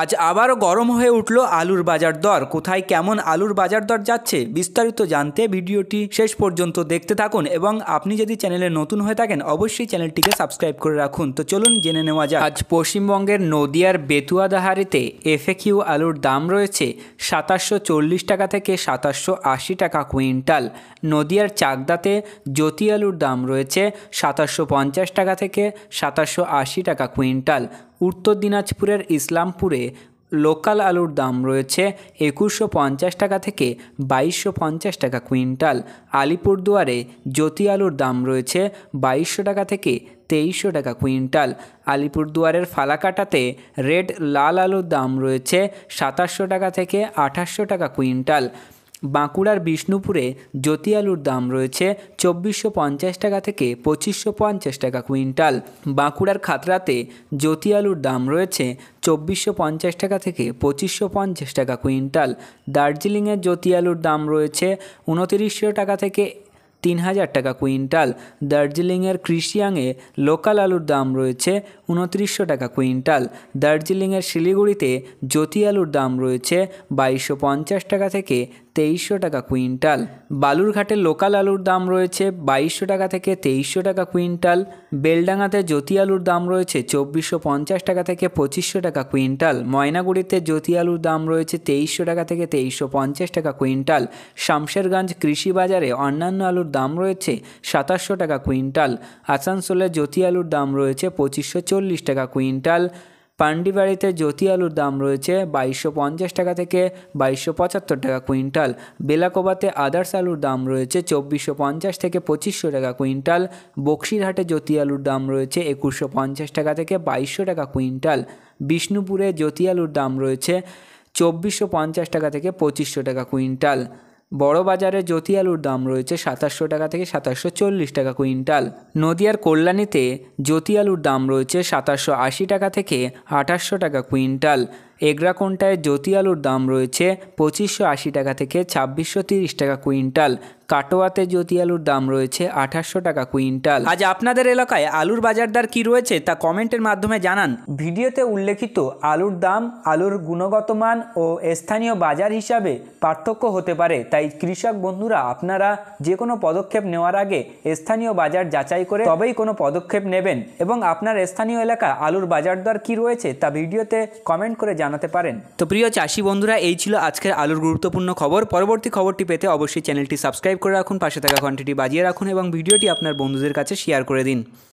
আজ আবারও গরম হয়ে উঠল আলুর বাজার দর। কোথায় কেমন আলুর বাজার দর যাচ্ছে বিস্তারিত জানতে ভিডিওটি শেষ পর্যন্ত দেখতে থাকুন এবং আপনি যদি চ্যানেলে নতুন হয়ে থাকেন অবশ্যই চ্যানেলটিকে সাবস্ক্রাইব করে রাখুন। তো চলুন জেনে নেওয়া যাক। আজ পশ্চিমবঙ্গের নদিয়ার বেতুয়াদাহারিতে এফএকিউ আলুর দাম রয়েছে ২৭৪০ টাকা থেকে ২৭৮০ টাকা কুইন্টাল। নদিয়ার চাকদাতে জ্যোতি আলুর দাম রয়েছে ২৭৫০ টাকা থেকে ২৭৮০ টাকা কুইন্টাল। উত্তর দিনাজপুরের ইসলামপুরে লোকাল আলুর দাম রয়েছে ২১৫০ টাকা থেকে ২২৫০ টাকা কুইন্টাল। আলিপুরদুয়ারে জ্যোতি আলুর দাম রয়েছে ২২০০ টাকা থেকে ২৩০০ টাকা কুইন্টাল। আলিপুরদুয়ারের ফালাকাটাতে রেড লাল আলুর দাম রয়েছে ২৭০০ টাকা থেকে ২৮০০ টাকা কুইন্টাল। বাঁকুড়ার বিষ্ণুপুরে জ্যোতি আলুর দাম রয়েছে ২৪৫০ টাকা থেকে ২৫৫০ টাকা কুইন্টাল। বাঁকুড়ার খাতড়াতে জ্যোতি আলুর দাম রয়েছে ২৪৫০ টাকা থেকে ২৫৫০ টাকা কুইন্টাল। দার্জিলিংয়ের জ্যোতি আলুর দাম রয়েছে ২৯০০ টাকা থেকে ৩০০০ টাকা কুইন্টাল। দার্জিলিংয়ের কৃষিয়াংয়ে লোকাল আলুর দাম রয়েছে ২৯০০ টাকা কুইন্টাল। দার্জিলিংয়ের শিলিগুড়িতে জ্যোতি আলুর দাম রয়েছে ২২৫০ টাকা থেকে ২৩০০ টাকা কুইন্টাল। বালুরঘাটের লোকাল আলুর দাম রয়েছে ২২০০ টাকা থেকে ২৩০০ টাকা কুইন্টাল। বেলডাঙাতে জ্যোতি আলুর দাম রয়েছে ২৪৫০ টাকা থেকে ২৫০০ টাকা কুইন্টাল। ময়নাগুড়িতে জ্যোতি আলুর দাম রয়েছে ২৩০০ টাকা থেকে ২৩৫০ টাকা কুইন্টাল। শামশেরগঞ্জ কৃষি বাজারে অন্যান্য আলুর দাম রয়েছে ২৭০০ টাকা কুইন্টাল। আসানসোলে জ্যোতি আলুর দাম রয়েছে ২৫৪০ টাকা কুইন্টাল। পান্ডিবাড়িতে জ্যোতি আলুর দাম রয়েছে ২২৫০ টাকা থেকে ২২৭৫ টাকা কুইন্টাল। বেলাকোবাতে আদার্স আলুর দাম রয়েছে ২৪৫০ থেকে ২৫০০ টাকা কুইন্টাল। বক্সিরহাটে জ্যোতি আলুর দাম রয়েছে ২১৫০ টাকা থেকে ২২০০ টাকা কুইন্টাল। বিষ্ণুপুরে জ্যোতি আলুর দাম রয়েছে ২৪৫০ টাকা থেকে ২৫০০ টাকা কুইন্টাল। বড় বাজারে জ্যোতি আলুর দাম রয়েছে ২৭০০ টাকা থেকে ২৭৪০ টাকা কুইন্টাল। নদিয়ার কল্যাণীতে জ্যোতি আলুর দাম রয়েছে ২৭৮০ টাকা থেকে ২৮০০ টাকা কুইন্টাল। এগরাকোন্টায় জ্যোতি আলুর দাম রয়েছে ২৫৮০ টাকা থেকে ২৬৩০ টাকা কুইন্টাল। কাটোয়াতে জ্যোতি আলুর দাম রয়েছে ২৮০০ টাকা কুইন্টাল। আজ আপনাদের এলাকায় আলুর বাজার দর কী রয়েছে তা কমেন্টের মাধ্যমে জানান। ভিডিওতে উল্লেখিত আলুর দাম আলুর গুণগত মান ও স্থানীয় বাজার হিসাবে পার্থক্য হতে পারে, তাই কৃষক বন্ধুরা আপনারা যে কোনো পদক্ষেপ নেওয়ার আগে স্থানীয় বাজার যাচাই করে তবেই কোনো পদক্ষেপ নেবেন এবং আপনার স্থানীয় এলাকা আলুর বাজার দর কী রয়েছে তা ভিডিওতে কমেন্ট করে জানাতে পারেন। তো প্রিয় চাষি বন্ধুরা, এই ছিল আজকের আলুর গুরুত্বপূর্ণ খবর। পরবর্তী খবরটি পেতে অবশ্যই চ্যানেলটি সাবস্ক্রাইব করে রাখুন, পাশে থাকা ঘন্টিটি বাজিয়ে রাখুন এবং ভিডিওটি আপনার বন্ধুদের কাছে শেয়ার করে দিন।